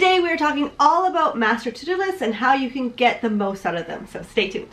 Today we are talking all about master to-do lists and how you can get the most out of them, so stay tuned.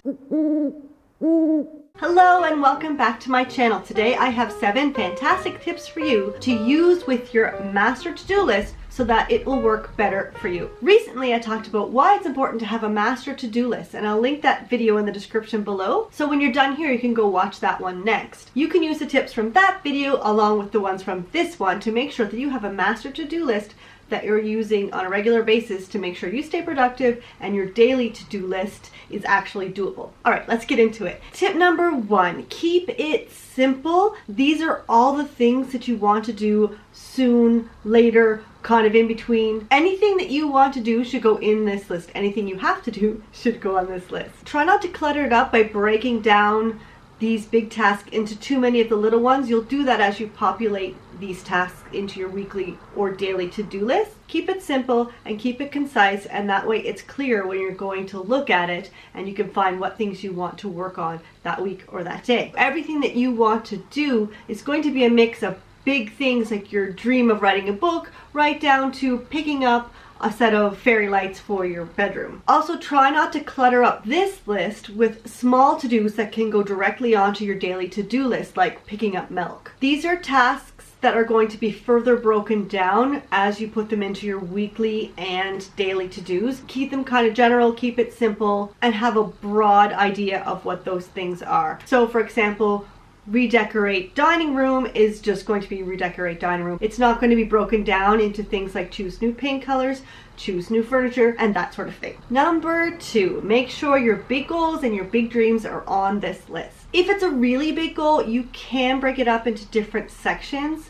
Hello and welcome back to my channel. Today I have 7 fantastic tips for you to use with your master to-do list so that it will work better for you. Recently I talked about why it's important to have a master to-do list, and I'll link that video in the description below, so when you're done here you can go watch that one next. You can use the tips from that video along with the ones from this one to make sure that you have a master to-do list that you're using on a regular basis to make sure you stay productive and your daily to-do list is actually doable. All right, let's get into it. Tip number 1, keep it simple. These are all the things that you want to do soon, later, kind of in between. Anything that you want to do should go in this list. Anything you have to do should go on this list. Try not to clutter it up by breaking down these big tasks into too many of the little ones. You'll do that as you populate these tasks into your weekly or daily to-do list. Keep it simple and keep it concise, and that way it's clear when you're going to look at it and you can find what things you want to work on that week or that day. Everything that you want to do is going to be a mix of big things like your dream of writing a book, right down to picking up a set of fairy lights for your bedroom. Also, try not to clutter up this list with small to-dos that can go directly onto your daily to-do list, like picking up milk. These are tasks that are going to be further broken down as you put them into your weekly and daily to-dos. Keep them kind of general, keep it simple, and have a broad idea of what those things are. So for example, redecorate dining room is just going to be redecorate dining room. It's not going to be broken down into things like choose new paint colors, choose new furniture, and that sort of thing. Number 2, make sure your big goals and your big dreams are on this list. If it's a really big goal, you can break it up into different sections,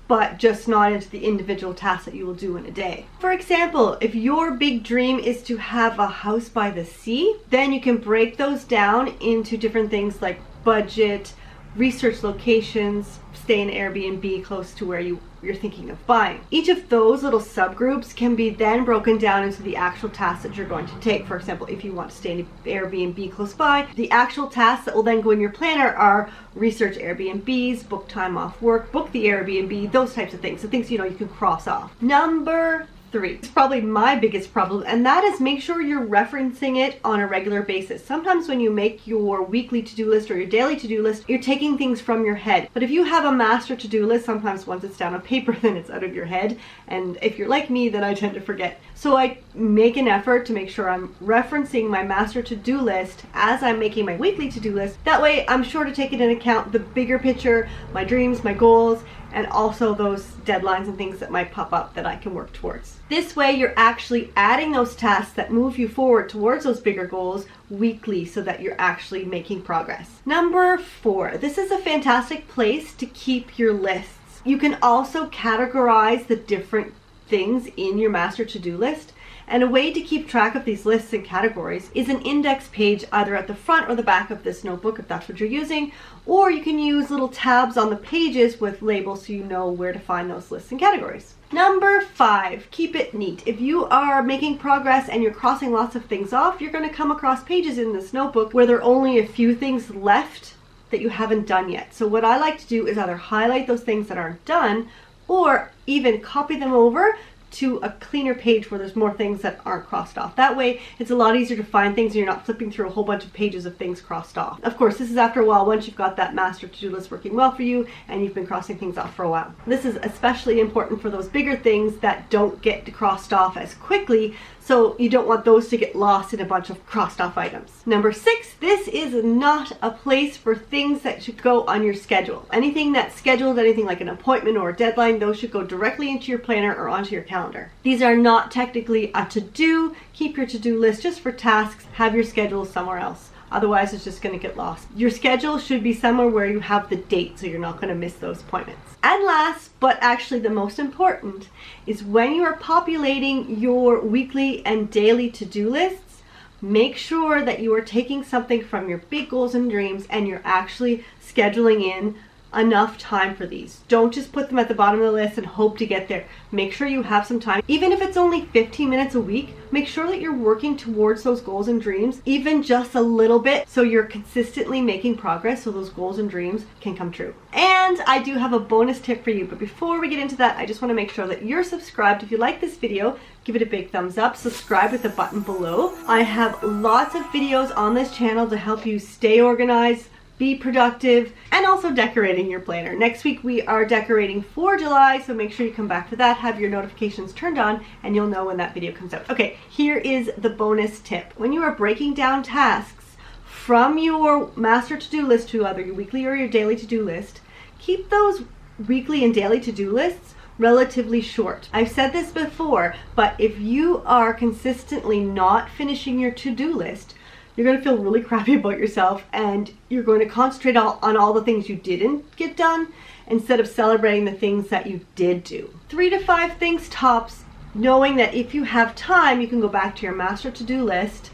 but just not into the individual tasks that you will do in a day. For example, if your big dream is to have a house by the sea, then you can break those down into different things like budget, research locations, stay in Airbnb close to where you're thinking of buying. Each of those little subgroups can be then broken down into the actual tasks that you're going to take. For example, if you want to stay in an Airbnb close by, the actual tasks that will then go in your planner are research Airbnbs, book time off work, book the Airbnb, those types of things. So things you can cross off. Number 3. It's probably my biggest problem, and that is make sure you're referencing it on a regular basis. Sometimes when you make your weekly to-do list or your daily to-do list, you're taking things from your head. But if you have a master to-do list, sometimes once it's down on paper, then it's out of your head. And if you're like me, then I tend to forget. So I make an effort to make sure I'm referencing my master to-do list as I'm making my weekly to-do list. That way I'm sure to take it into account the bigger picture, my dreams, my goals, and also those deadlines and things that might pop up that I can work towards. This way you're actually adding those tasks that move you forward towards those bigger goals weekly so that you're actually making progress. Number 4, this is a fantastic place to keep your lists. You can also categorize the different things in your master to-do list. And a way to keep track of these lists and categories is an index page either at the front or the back of this notebook if that's what you're using, or you can use little tabs on the pages with labels so you know where to find those lists and categories. Number 5, keep it neat. If you are making progress and you're crossing lots of things off, you're going to come across pages in this notebook where there are only a few things left that you haven't done yet. So what I like to do is either highlight those things that aren't done or even copy them over to a cleaner page where there's more things that aren't crossed off. That way it's a lot easier to find things and you're not flipping through a whole bunch of pages of things crossed off. Of course, this is after a while, once you've got that master to-do list working well for you and you've been crossing things off for a while. This is especially important for those bigger things that don't get crossed off as quickly, so you don't want those to get lost in a bunch of crossed off items. Number 6, this is not a place for things that should go on your schedule. Anything that's scheduled, anything like an appointment or a deadline, those should go directly into your planner or onto your calendar. These are not technically a to-do. Keep your to-do list just for tasks. Have your schedule somewhere else. Otherwise, it's just going to get lost. Your schedule should be somewhere where you have the date so you're not going to miss those appointments. And last, but actually the most important, is when you are populating your weekly and daily to-do lists, make sure that you are taking something from your big goals and dreams and you're actually scheduling in enough time for these. Don't just put them at the bottom of the list and hope to get there. Make sure you have some time. Even if it's only 15 minutes a week, make sure that you're working towards those goals and dreams, even just a little bit, so you're consistently making progress so those goals and dreams can come true. And I do have a bonus tip for you, but before we get into that, I just want to make sure that you're subscribed. If you like this video, give it a big thumbs up, subscribe with the button below. I have lots of videos on this channel to help you stay organized, be productive, and also decorating your planner. Next week we are decorating for July, so make sure you come back for that. Have your notifications turned on and you'll know when that video comes out. Okay, here is the bonus tip. When you are breaking down tasks from your master to-do list to either your weekly or your daily to-do list, keep those weekly and daily to-do lists relatively short. I've said this before, but if you are consistently not finishing your to-do list, you're going to feel really crappy about yourself, and you're going to concentrate on all the things you didn't get done instead of celebrating the things that you did do. 3 to 5 things tops, knowing that if you have time, you can go back to your master to-do list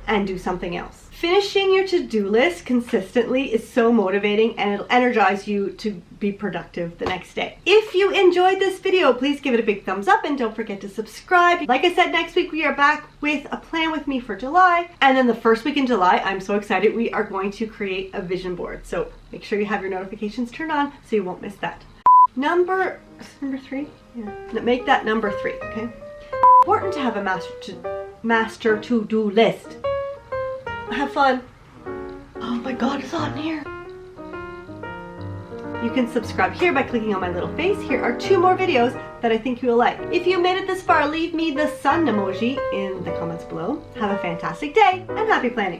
and do something else. Finishing your to-do list consistently is so motivating, and it'll energize you to be productive the next day. If you enjoyed this video, please give it a big thumbs up and don't forget to subscribe. Like I said, next week we are back with a plan with me for July. And then the first week in July, I'm so excited, we are going to create a vision board. So make sure you have your notifications turned on so you won't miss that. Number 3? Yeah. Make that number 3, okay? Important to have a master to-do list. Have fun. Oh my god, it's hot in here. You can subscribe here by clicking on my little face. Here are 2 more videos that I think you will like. If you made it this far, leave me the sun emoji in the comments below. Have a fantastic day and happy planning.